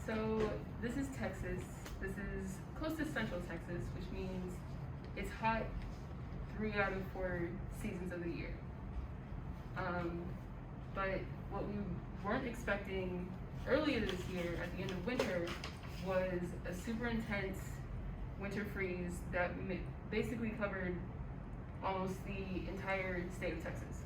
So this is Texas. This is close to Central Texas, which means it's hot 3 out of 4 seasons of the year. But what we weren't expecting earlier this year at the end of winter was a super intense winter freeze that basically covered almost the entire state of Texas.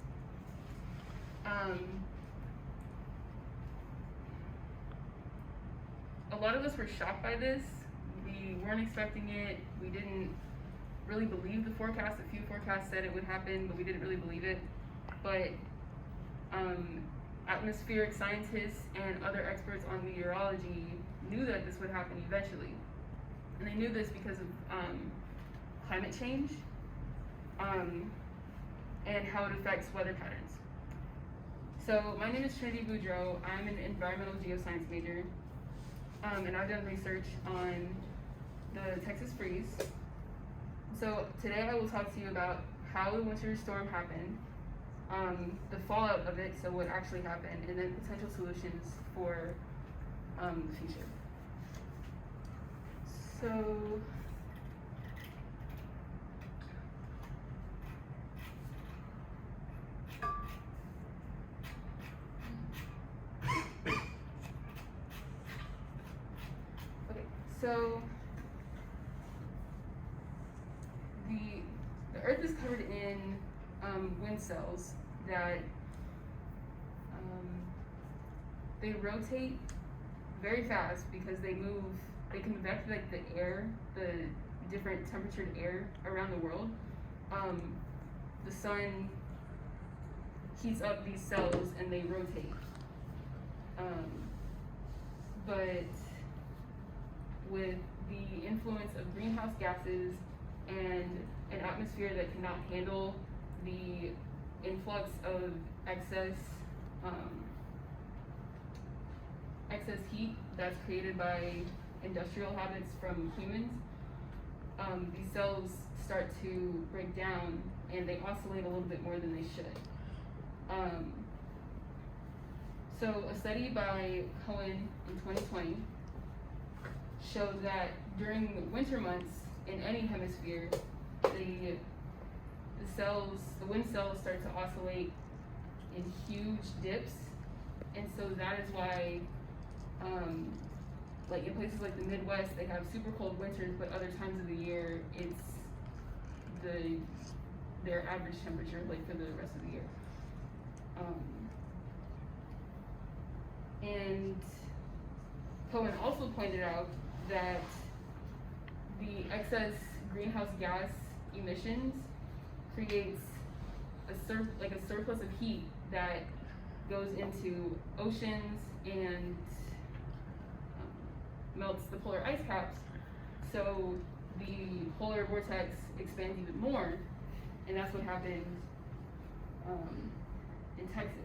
A lot of us were shocked by this. We weren't expecting it. We didn't really believe the forecast. A few forecasts said it would happen, but we didn't really believe it. But atmospheric scientists and other experts on meteorology knew that this would happen eventually. And they knew this because of climate change and how it affects weather patterns. So my name is Trinity Boudreau. I'm an environmental geoscience major, and I've done research on the Texas freeze. So today I will talk to you about how the winter storm happened, the fallout of it, so what actually happened, and then potential solutions for the future. So So the Earth is covered in wind cells that they rotate very fast because they convect like the air, the different temperatured air around the world. The sun heats up these cells and they rotate. But with the influence of greenhouse gases and an atmosphere that cannot handle the influx of excess heat that's created by industrial habits from humans, these cells start to break down and they oscillate a little bit more than they should. So a study by Cohen in 2020 showed that during the winter months in any hemisphere, the wind cells start to oscillate in huge dips, and so that is why, like in places like the Midwest, they have super cold winters, but other times of the year it's their average temperature, like for the rest of the year. And Cohen also pointed out that the excess greenhouse gas emissions creates a surplus of heat that goes into oceans and melts the polar ice caps. So the polar vortex expands even more, and that's what happened in Texas.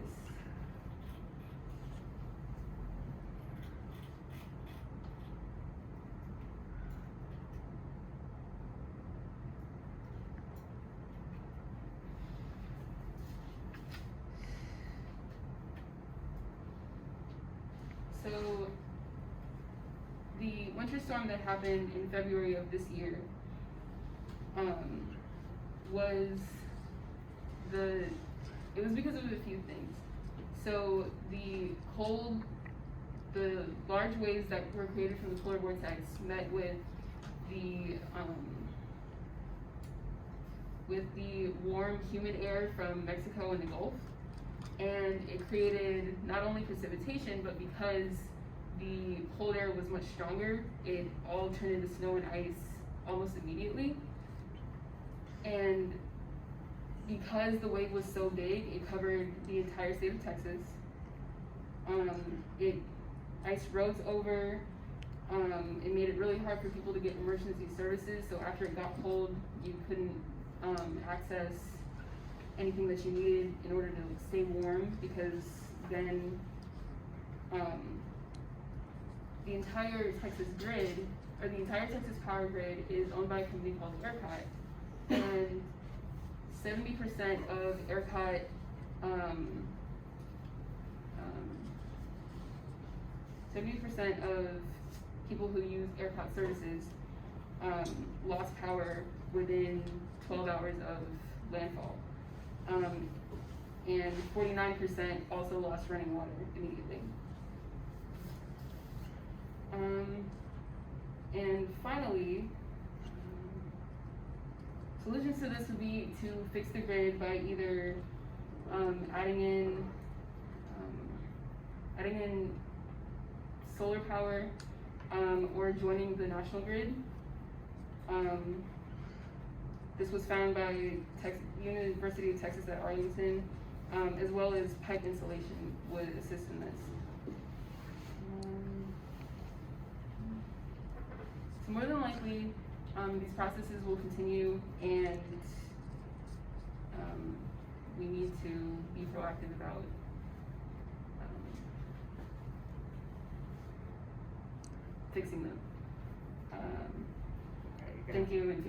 So the winter storm that happened in February of this year it was because of a few things. So the large waves that were created from the polar vortex met with the warm, humid air from Mexico and the Gulf, and it created not only precipitation, but because the cold air was much stronger, it all turned into snow and ice almost immediately. And because the wave was so big, it covered the entire state of Texas. It iced roads over. It made it really hard for people to get emergency services. So after it got cold, you couldn't access anything that you needed in order to stay warm, because then the entire Texas grid, or the entire Texas power grid, is owned by a company called ERCOT, and 70% of ERCOT 70% of people who use ERCOT services lost power within 12 hours of landfall. And 49% also lost running water immediately. And finally, solutions to this would be to fix the grid by either adding in solar power or joining the national grid. This was found by University of Texas at Arlington, as well as pipe insulation would assist in this. So more than likely, these processes will continue, and we need to be proactive about fixing them. Thank you, and